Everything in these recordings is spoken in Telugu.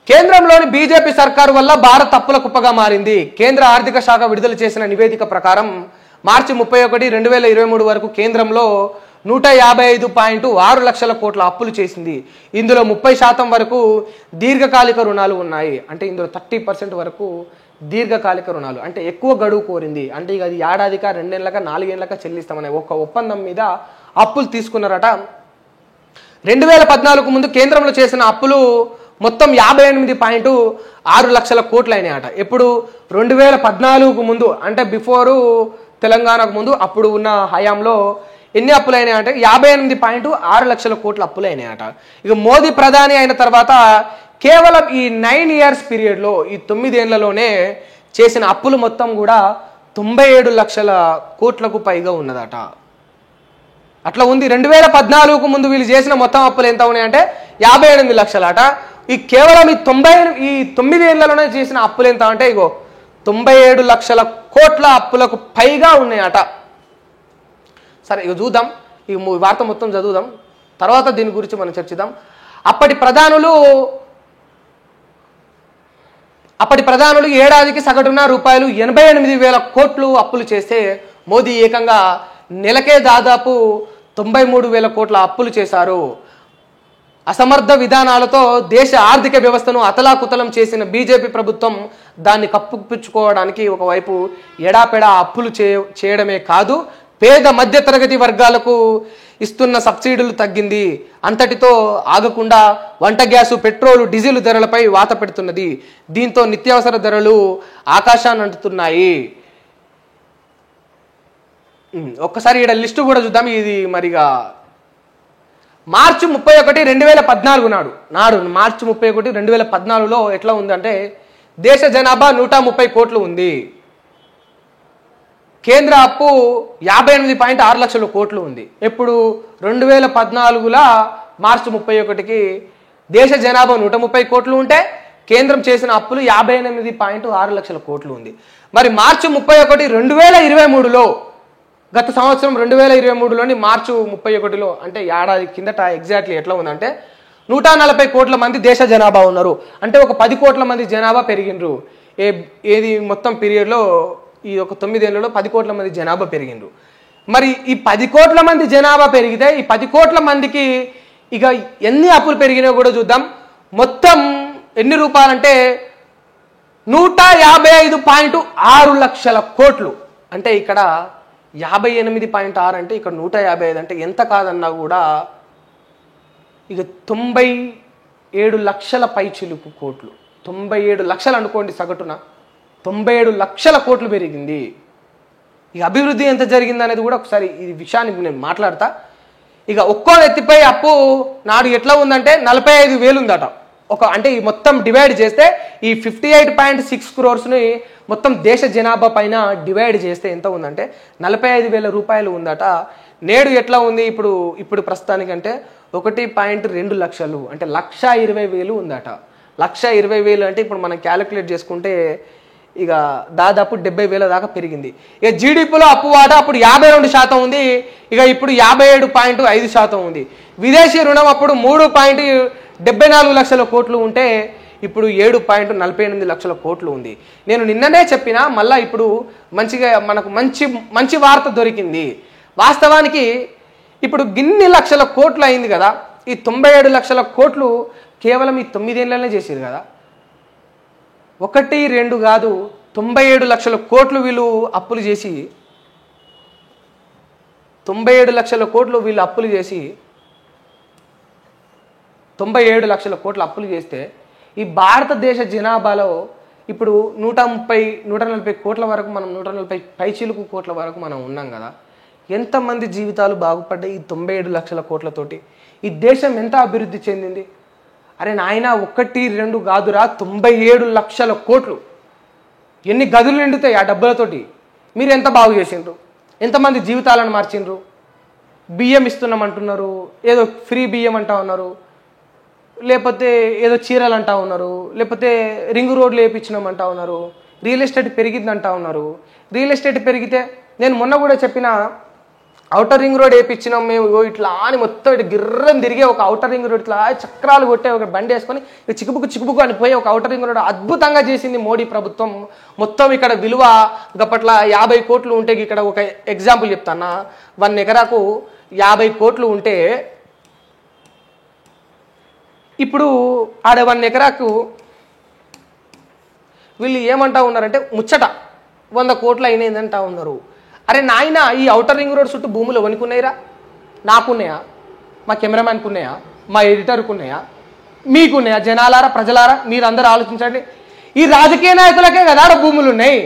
కేంద్రంలోని బీజేపీ సర్కారు వల్ల భారత్ అప్పుల కుప్పగా మారింది. కేంద్ర ఆర్థిక శాఖ విడుదల చేసిన నివేదిక ప్రకారం మార్చి 31, 2023 వరకు కేంద్రంలో 155.6 లక్షల కోట్ల అప్పులు చేసింది. ఇందులో 30% వరకు దీర్ఘకాలిక రుణాలు ఉన్నాయి. అంటే ఇందులో 30% వరకు దీర్ఘకాలిక రుణాలు, అంటే ఎక్కువ గడువు కోరింది. అంటే ఇక అది ఏడాదిగా, 2 ఏళ్ళగా, 4 ఏళ్ళగా చెల్లిస్తామనే ఒక ఒప్పందం మీద అప్పులు తీసుకున్నారట. 2014 ముందు కేంద్రంలో చేసిన అప్పులు మొత్తం 58.6 లక్షల కోట్లు అయినాయట. ఎప్పుడు 2014 ముందు, అంటే బిఫోరు తెలంగాణకు ముందు అప్పుడు ఉన్న హయాంలో ఎన్ని అప్పులు అయినాయంటే 58.6 లక్షల కోట్ల అప్పులు అయినాయట. ఇక మోదీ ప్రధాని అయిన తర్వాత కేవలం ఈ 9 ఇయర్స్ పీరియడ్లో, ఈ 9 ఏళ్లలోనే చేసిన అప్పులు మొత్తం కూడా 97 లక్షల కోట్లకు పైగా ఉన్నదట. అట్లా ఉంది. 2014 ముందు వీళ్ళు చేసిన మొత్తం అప్పులు ఎంత ఉన్నాయంటే 58 లక్షలట. ఈ కేవలం ఈ 9 ఏళ్లలోనే చేసిన అప్పులు ఎంత అంటే ఇగో 97 లక్షల కోట్ల అప్పులకు పైగా ఉన్నాయట. సరే, ఇక చూద్దాం, ఈ వార్త మొత్తం చదువుదాం, తర్వాత దీని గురించి మనం చర్చిద్దాం. అప్పటి ప్రధానులు ఏడాదికి సగటున రూపాయలు 88,000 కోట్లు అప్పులు చేస్తే మోదీ ఏకంగా నెలకే దాదాపు 93,000 కోట్ల అప్పులు చేశారు. అసమర్థ విధానాలతో దేశ ఆర్థిక వ్యవస్థను అతలాకుతలం చేసిన బీజేపీ ప్రభుత్వం దాన్ని కప్పుపుచ్చుకోవడానికి ఒకవైపు ఎడాపెడా అప్పులు చేయడమే కాదు, పేద మధ్యతరగతి వర్గాలకు ఇస్తున్న సబ్సిడీలు తగ్గింది. అంతటితో ఆగకుండా వంట గ్యాసు, పెట్రోలు, డీజిల్ ధరలపై వాత పెడుతున్నది. దీంతో నిత్యావసర ధరలు ఆకాశాన్ని అంటుతున్నాయి. ఒక్కసారి ఇక్కడ లిస్టు కూడా చూద్దాం. ఇది మరిగా మార్చి 31, 2014 నాడు మార్చి 31, 2014లో ఎట్లా ఉందంటే దేశ జనాభా 130 కోట్లు ఉంది. కేంద్ర అప్పు 58.6 లక్షల కోట్లు ఉంది. ఎప్పుడు 2014 మార్చి 31కి దేశ జనాభా 130 కోట్లు ఉంటే కేంద్రం చేసిన అప్పులు 58.6 లక్షల కోట్లు ఉంది. మరి మార్చి 31, 2023లో, గత సంవత్సరం 2023లోని మార్చి 31లో, అంటే ఏడాది కిందట ఎగ్జాక్ట్లీ ఎట్లా ఉందంటే 140 కోట్ల మంది దేశ జనాభా ఉన్నారు. అంటే ఒక 10 కోట్ల మంది జనాభా పెరిగినరు. ఏది మొత్తం పీరియడ్లో ఈ ఒక 9 ఏళ్లలో 10 కోట్ల మంది జనాభా పెరిగినరు. మరి ఈ 10 కోట్ల మంది జనాభా పెరిగితే ఈ 10 కోట్ల మందికి ఇక ఎన్ని అప్పులు పెరిగినాయో కూడా చూద్దాం. మొత్తం ఎన్ని రూపాయలంటే 155.6 లక్షల కోట్లు. అంటే ఇక్కడ 58.6 అంటే ఇక్కడ 155 అంటే ఎంత కాదన్నా కూడా ఇక 97 లక్షల పైచిలుకు కోట్లు. 97 లక్షలు అనుకోండి సగటున, 97 లక్షల కోట్లు పెరిగింది. ఇక అభివృద్ధి ఎంత జరిగింది అనేది కూడా ఒకసారి ఈ విషయాన్ని నేను మాట్లాడతా. ఇక ఒక్కో ఎత్తిపై అప్పు నాడు ఎట్లా ఉందంటే 45,000 ఉందట. అంటే ఈ మొత్తం డివైడ్ చేస్తే ఈ 58.6 crores మొత్తం దేశ జనాభా పైన డివైడ్ చేస్తే ఎంత ఉందంటే 45,000 రూపాయలు ఉందట. నేడు ఎట్లా ఉంది ఇప్పుడు ప్రస్తుతానికంటే 1.2 లక్షలు, అంటే 1,20,000 ఉందట. 1,20,000 అంటే ఇప్పుడు మనం క్యాలిక్యులేట్ చేసుకుంటే ఇక దాదాపు 70,000 దాకా పెరిగింది. ఇక జీడిపిలో అప్పు వాటా అప్పుడు 52% ఉంది, ఇక ఇప్పుడు 57.5% ఉంది. విదేశీ రుణం అప్పుడు 3.74 లక్షల కోట్లు ఉంటే ఇప్పుడు 7.48 లక్షల కోట్లు ఉంది. నేను నిన్ననే చెప్పినా, మళ్ళీ ఇప్పుడు మంచిగా మనకు మంచి వార్త దొరికింది. వాస్తవానికి ఇప్పుడు గిన్ని లక్షల కోట్లు అయింది కదా, ఈ 97 లక్షల కోట్లు కేవలం ఈ 9 ఏళ్లనే చేసారు కదా. 1, 2 కాదు, 97 లక్షల కోట్లు వీళ్ళు అప్పులు చేసి 97 లక్షల కోట్లు వీళ్ళు అప్పులు చేసి 97 లక్షల కోట్లు అప్పులు చేస్తే ఈ భారతదేశ జనాభాలో ఇప్పుడు 140 కోట్ల వరకు మనం 140 పైచిలుకు కోట్ల వరకు మనం ఉన్నాం కదా. ఎంతమంది జీవితాలు బాగుపడ్డాయి ఈ 97 లక్షల కోట్లతోటి? ఈ దేశం ఎంత అభివృద్ధి చెందింది? అరే నాయన, 1, 2 కాదురా, 97 లక్షల కోట్లు. ఎన్ని గదులు నిండుతాయి ఆ డబ్బులతోటి? మీరు ఎంత బాగు చేసిండ్రు? ఎంతమంది జీవితాలను మార్చిండ్రు? బియ్యం ఇస్తున్నామంటున్నారు, ఏదో ఫ్రీ బియ్యం అంటా ఉన్నారు, లేకపోతే ఏదో చీరలు అంటా ఉన్నారు, లేకపోతే రింగ్ రోడ్లు వేయించినామంటా ఉన్నారు, రియల్ ఎస్టేట్ పెరిగిందంటా ఉన్నారు. రియల్ ఎస్టేట్ పెరిగితే నేను మొన్న కూడా చెప్పిన ఔటర్ రింగ్ రోడ్ వేయించినాం మేము, ఇట్లా అని మొత్తం ఇట్లా గిర్రం తిరిగే ఒక ఔటర్ రింగ్ రోడ్, ఇట్లా చక్రాలు కొట్టే ఒక బండి వేసుకొని చిక్కుబుక్కు అని పోయి ఒక ఔటర్ రింగ్ రోడ్ అద్భుతంగా చేసింది మోడీ ప్రభుత్వం. మొత్తం ఇక్కడ విలువ గప్పట్ల 50 కోట్లు ఉంటే, ఇక్కడ ఒక ఎగ్జాంపుల్ చెప్తానా, 1 ఎకరాకు 50 కోట్లు ఉంటే ఇప్పుడు ఆడ 1 ఎకరాకు వీళ్ళు ఏమంటా ఉన్నారంటే ముచ్చట 100 కోట్లు అయినాయిందంటా ఉన్నారు. అరే నాయన, ఈ ఔటర్ రింగ్ రోడ్ చుట్టూ భూములు ఎవరికున్నాయిరా? నాకున్నాయా? మా కెమెరామ్యాన్కు ఉన్నాయా? మా ఎడిటర్కు ఉన్నాయా? మీకున్నాయా? జనాలారా, ప్రజలారా, మీరందరూ ఆలోచించండి. ఈ రాజకీయ నాయకులకే కదా భూములు ఉన్నాయి,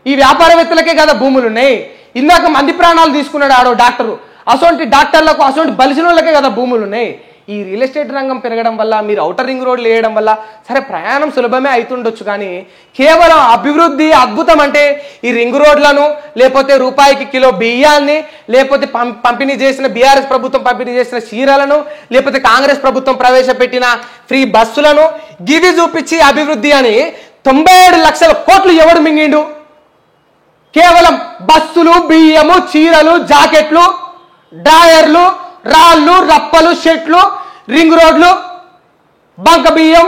ఈ వ్యాపారవేత్తలకే కదా భూములు ఉన్నాయి. ఇందాక మంది ప్రాణాలు తీసుకున్నాడు ఆడో డాక్టరు, అసొంటి డాక్టర్లకు అసొంటి బలిసినోళ్ళకే కదా భూములు ఉన్నాయి. ఈ రియల్ ఎస్టేట్ రంగం పెరగడం వల్ల, మీరు ఔటర్ రింగ్ రోడ్లు వేయడం వల్ల సరే ప్రయాణం సులభమే అవుతుండొచ్చు, కానీ కేవలం అభివృద్ధి అద్భుతం అంటే ఈ రింగ్ రోడ్లను, లేకపోతే రూపాయికి కిలో బియ్యాన్ని, లేకపోతే పంపిణీ చేసిన బీఆర్ఎస్ ప్రభుత్వం పంపిణీ చేసిన చీరలను, లేకపోతే కాంగ్రెస్ ప్రభుత్వం ప్రవేశపెట్టిన ఫ్రీ బస్సులను గివి చూపించి అభివృద్ధి అని 97 లక్షల కోట్లు ఎవడు మింగిండు? కేవలం బస్సులు, బియ్యము, చీరలు, జాకెట్లు, డ్రాయర్లు, రాళ్ళు, రప్పలు, షెట్లు, రింగ్ రోడ్లు, బంక బియ్యం,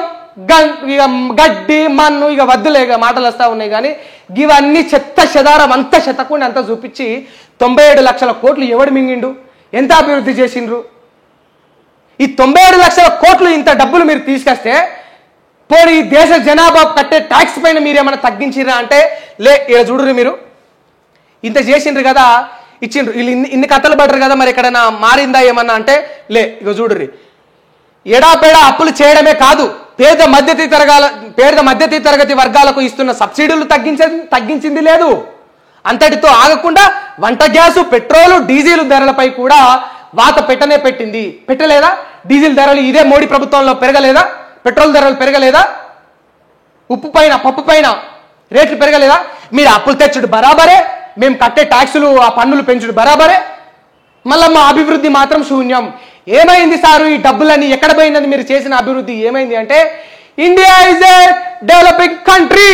గడ్డి, మన్ను, ఇక వద్దులేక మాటలు వస్తూ ఉన్నాయి. కానీ ఇవన్నీ చెత్త చెదారం అంతా చెత్తకుండా అంతా చూపించి 97 లక్షల కోట్లు ఎవడు మింగిండు? ఎంత అభివృద్ధి చేసిండ్రు? ఈ 97 లక్షల కోట్లు ఇంత డబ్బులు మీరు తీసుకొస్తే పోనీ ఈ దేశ జనాభా కట్టే ట్యాక్స్ పైన మీరేమైనా తగ్గించిరా అంటే లే. ఇలా చూడరు, మీరు ఇంత చేసిండ్రు కదా, ఇచ్చిండ్రు, వీళ్ళు ఇన్ని కథలు పడరు కదా, మరి ఎక్కడైనా మారిందా ఏమన్నా అంటే లే. ఇక చూడరు, ఎడాపెడా అప్పులు చేయడమే కాదు, పేద మధ్యతరగతి తరగతి వర్గాలకు ఇస్తున్న సబ్సిడీలు తగ్గించింది లేదు. అంతటితో ఆగకుండా వంట గ్యాసు, పెట్రోలు, డీజిల్ ధరలపై కూడా వాత పెట్టింది. పెట్టలేదా? డీజిల్ ధరలు ఇదే మోడీ ప్రభుత్వంలో పెరగలేదా? పెట్రోల్ ధరలు పెరగలేదా? ఉప్పు పైన, పప్పు పైన రేట్లు పెరగలేదా? మీరు అప్పులు తెచ్చుడు బరాబరే, మేము కట్టే ట్యాక్సులు, ఆ పన్నులు పెంచుడు బరాబరే, మళ్ళీ మా అభివృద్ధి మాత్రం శూన్యం. ఏమైంది సారు ఈ డబ్బులన్నీ ఎక్కడ పోయిందని? మీరు చేసిన అభివృద్ధి ఏమైంది అంటే India is a developing country,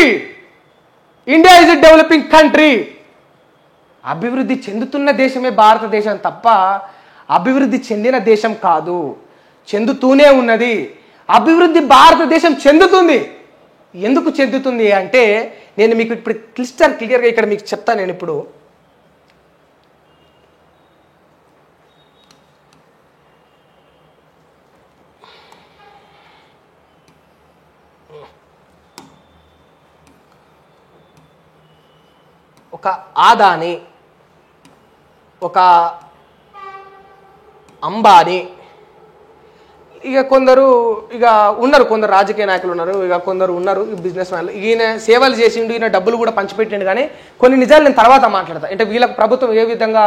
India is a developing country. అభివృద్ధి చెందుతున్న దేశమే భారతదేశం తప్ప అభివృద్ధి చెందిన దేశం కాదు, చెందుతూనే ఉన్నది. అభివృద్ధి భారతదేశం చెందుతుంది. ఎందుకు చెందుతుంది అంటే నేను మీకు ఇప్పుడు క్లియర్గా ఇక్కడ మీకు చెప్తాను. నేను ఇప్పుడు ఒక ఆదాని, ఒక అంబానీ, ఇక కొందరు కొందరు రాజకీయ నాయకులు ఉన్నారు, ఇక కొందరు ఉన్నారు బిజినెస్ మ్యాన్లు. ఈయన సేవలు చేసిండు, ఈయన డబ్బులు కూడా పంచిపెట్టిండు. కానీ కొన్ని నిజాలు నేను తర్వాత మాట్లాడతాను. అంటే వీళ్ళకి ప్రభుత్వం ఏ విధంగా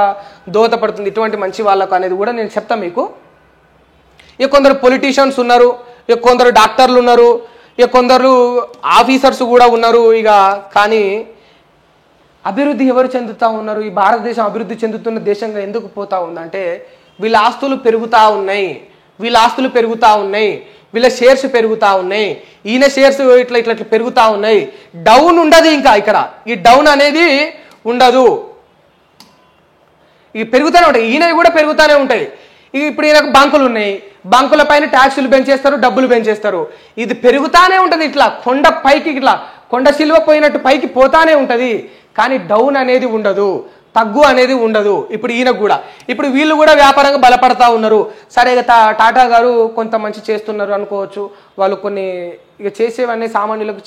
దోహదపడుతుంది ఇటువంటి మంచి వాళ్ళకు అనేది కూడా నేను చెప్తాను మీకు. ఇక కొందరు పొలిటీషియన్స్ ఉన్నారు, ఇక కొందరు డాక్టర్లు ఉన్నారు, ఇక కొందరు ఆఫీసర్స్ కూడా ఉన్నారు. ఇక కానీ అభివృద్ధి ఎవరు చెందుతూ ఉన్నారు? ఈ భారతదేశం అభివృద్ధి చెందుతున్న దేశంగా ఎందుకు పోతా ఉందంటే వీళ్ళ ఆస్తులు పెరుగుతూ ఉన్నాయి, వీళ్ళ షేర్స్ పెరుగుతూ ఉన్నాయి, ఈయన షేర్స్ ఇట్లా ఇట్లా ఇట్లా పెరుగుతూ ఉన్నాయి. డౌన్ ఉండదు, ఇంకా ఇక్కడ ఈ డౌన్ అనేది ఉండదు. ఇవి పెరుగుతూనే ఉంటాయి, ఈయనవి కూడా పెరుగుతూనే ఉంటాయి. ఇప్పుడు ఈయనకు బంకులు ఉన్నాయి, బంకుల పైన ట్యాక్సులు పెంచేస్తారు, డబ్బులు పెంచేస్తారు. ఇది పెరుగుతానే ఉంటుంది, ఇట్లా కొండ పైకి, ఇట్లా కొండ సిలువ పోయినట్టు పైకి పోతానే ఉంటుంది. కానీ డౌన్ అనేది ఉండదు, తగ్గు అనేది ఉండదు. ఇప్పుడు ఈయనకు కూడా, ఇప్పుడు వీళ్ళు కూడా వ్యాపారంగా బలపడతా ఉన్నారు. సరే టాటా గారు కొంత మంచి చేస్తున్నారు అనుకోవచ్చు, వాళ్ళు కొన్ని ఇక చేసేవన్నీ సామాన్యులకు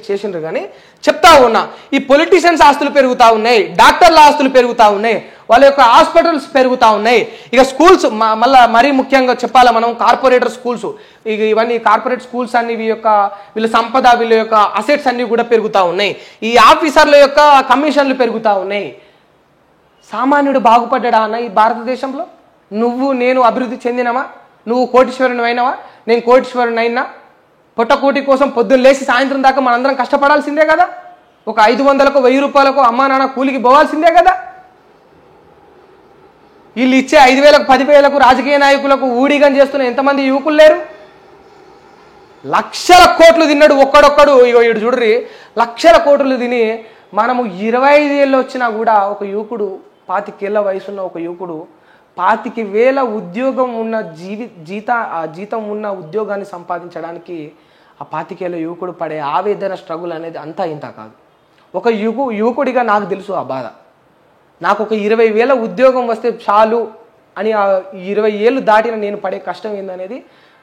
చేసిండ్రు. కానీ చెప్తా ఉన్నా, ఈ పొలిటీషియన్స్ ఆస్తులు పెరుగుతూ ఉన్నాయి, డాక్టర్ల ఆస్తులు పెరుగుతూ ఉన్నాయి, వాళ్ళ యొక్క హాస్పిటల్స్ పెరుగుతూ ఉన్నాయి. ఇక స్కూల్స్, మళ్ళీ మరీ ముఖ్యంగా చెప్పాలా మనం, కార్పొరేటర్ స్కూల్స్, ఇక ఇవన్నీ కార్పొరేట్ స్కూల్స్ అన్ని వీళ్ళ సంపద, వీళ్ళ యొక్క అసెట్స్ అన్ని కూడా పెరుగుతూ ఉన్నాయి. ఈ ఆఫీసర్ల యొక్క కమిషన్లు పెరుగుతూ ఉన్నాయి. సామాన్యుడు బాగుపడ్డా అన్న ఈ భారతదేశంలో? నువ్వు నేను అభివృద్ధి చెందినవా? నువ్వు కోటీశ్వరుని అయినవా? నేను కోటీశ్వరుని అయినా? పొట్టకోటి కోసం పొద్దున్న లేచి సాయంత్రం దాకా మనందరం కష్టపడాల్సిందే కదా. ఒక 500కు 1000 రూపాయలకు అమ్మా నాన్న కూలికి పోవాల్సిందే కదా. వీళ్ళు ఇచ్చే 5000కు 10,000కు రాజకీయ నాయకులకు ఊడిగం చేస్తున్న ఎంతమంది యువకులు లేరు? లక్షల కోట్లు తిన్నాడు ఒక్కడొక్కడు. ఇగో ఇటు చూడ్రి, లక్షల కోట్లు తిని మనము 25 ఏళ్ళు వచ్చినా కూడా ఒక యువకుడు, 25 ఏళ్ల వయసున్న ఒక యువకుడు 25,000 ఉద్యోగం ఉన్న జీతం ఉన్న ఉద్యోగాన్ని సంపాదించడానికి ఆ 25,000 యువకుడు పడే ఆవేదన స్ట్రగుల్ అనేది అంతా ఇంత కాదు. ఒక యువకుడిగా నాకు తెలుసు ఆ బాధ. నాకు ఒక 20,000 ఉద్యోగం వస్తే చాలు అని ఆ 20 ఏళ్ళు దాటిన నేను పడే కష్టం ఏందనేది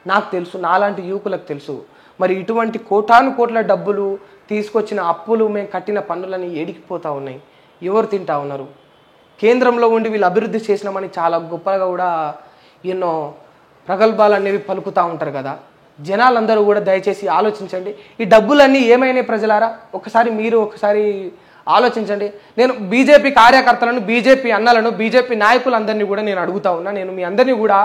నాకు తెలుసు, నాలాంటి యువకులకు తెలుసు. మరి ఇటువంటి కోటాను కోట్ల డబ్బులు తీసుకొచ్చిన అప్పులు మేము కట్టిన పన్నులని ఏడికిపోతూ ఉన్నాయి, ఎవరు తింటా ఉన్నారు? కేంద్రంలో ఉండి వీళ్ళు అభివృద్ధి చేసినామని చాలా గొప్పగా కూడా ఎన్నో ప్రగల్భాలు అనేవి పలుకుతూ ఉంటారు కదా. జనాలందరూ కూడా దయచేసి ఆలోచించండి. ఈ డబ్బులన్నీ ఏమైనాయి ప్రజలారా? ఒకసారి ఆలోచించండి. నేను బీజేపీ కార్యకర్తలను, బీజేపీ అన్నలను, బీజేపీ నాయకులందరినీ కూడా నేను అడుగుతా ఉన్నా. నేను మీ అందరినీ కూడా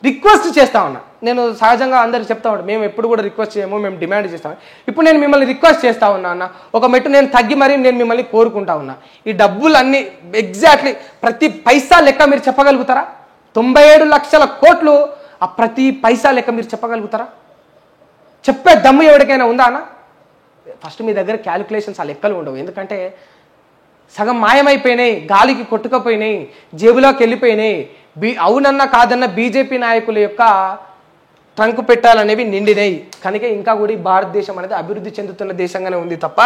రిక్వెస్ట్ చేస్తా ఉన్నా. నేను సహజంగా అందరికి చెప్తా ఉన్నా, మేము ఎప్పుడు కూడా రిక్వెస్ట్ చేయము, మేము డిమాండ్ చేస్తాము. ఇప్పుడు నేను మిమ్మల్ని రిక్వెస్ట్ చేస్తా ఉన్నా అన్న, ఒక మెట్టు నేను తగ్గి మరీ నేను మిమ్మల్ని కోరుకుంటా ఉన్నా. ఈ డబ్బులన్నీ ఎగ్జాక్ట్లీ ప్రతి పైసా లెక్క మీరు చెప్పగలుగుతారా? 97 లక్షల కోట్లు ఆ ప్రతి పైసా లెక్క మీరు చెప్పగలుగుతారా? చెప్పే దమ్ము ఎవరికైనా ఉందా అన్న? ఫస్ట్ మీ దగ్గర క్యాలిక్యులేషన్స్ ఆ లెక్కలు ఉండవు. ఎందుకంటే సగం మాయమైపోయినాయి, గాలికి కొట్టుకపోయినాయి, జేబులోకి వెళ్ళిపోయినాయి. అవునన్నా కాదన్న బీజేపీ నాయకుల యొక్క ట్రంక్ పెట్టాలనేవి నిండినాయి. కనుక ఇంకా కూడా ఈ భారతదేశం అనేది అభివృద్ధి చెందుతున్న దేశంగానే ఉంది తప్ప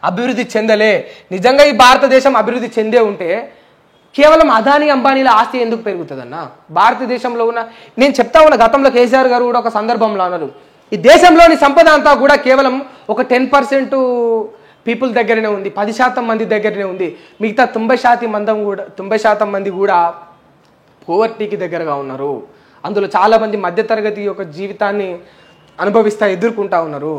అభివృద్ధి చెందలే. నిజంగా ఈ భారతదేశం అభివృద్ధి చెందే ఉంటే కేవలం అదానీ అంబానీల ఆస్తి ఎందుకు పెరుగుతుందన్న? భారతదేశంలో ఉన్న, నేను చెప్తా ఉన్న, గతంలో కేసీఆర్ గారు కూడా ఒక సందర్భంలో అన్నారు, ఈ దేశంలోని సంపద అంతా కూడా కేవలం ఒక 10% పీపుల్ దగ్గరనే ఉంది, 10% మంది దగ్గరనే ఉంది. మిగతా 90% మంది కూడా పోవర్టీకి దగ్గరగా ఉన్నారు. అందులో చాలామంది మధ్యతరగతి యొక్క జీవితాన్ని ఎదుర్కొంటా ఉన్నారు.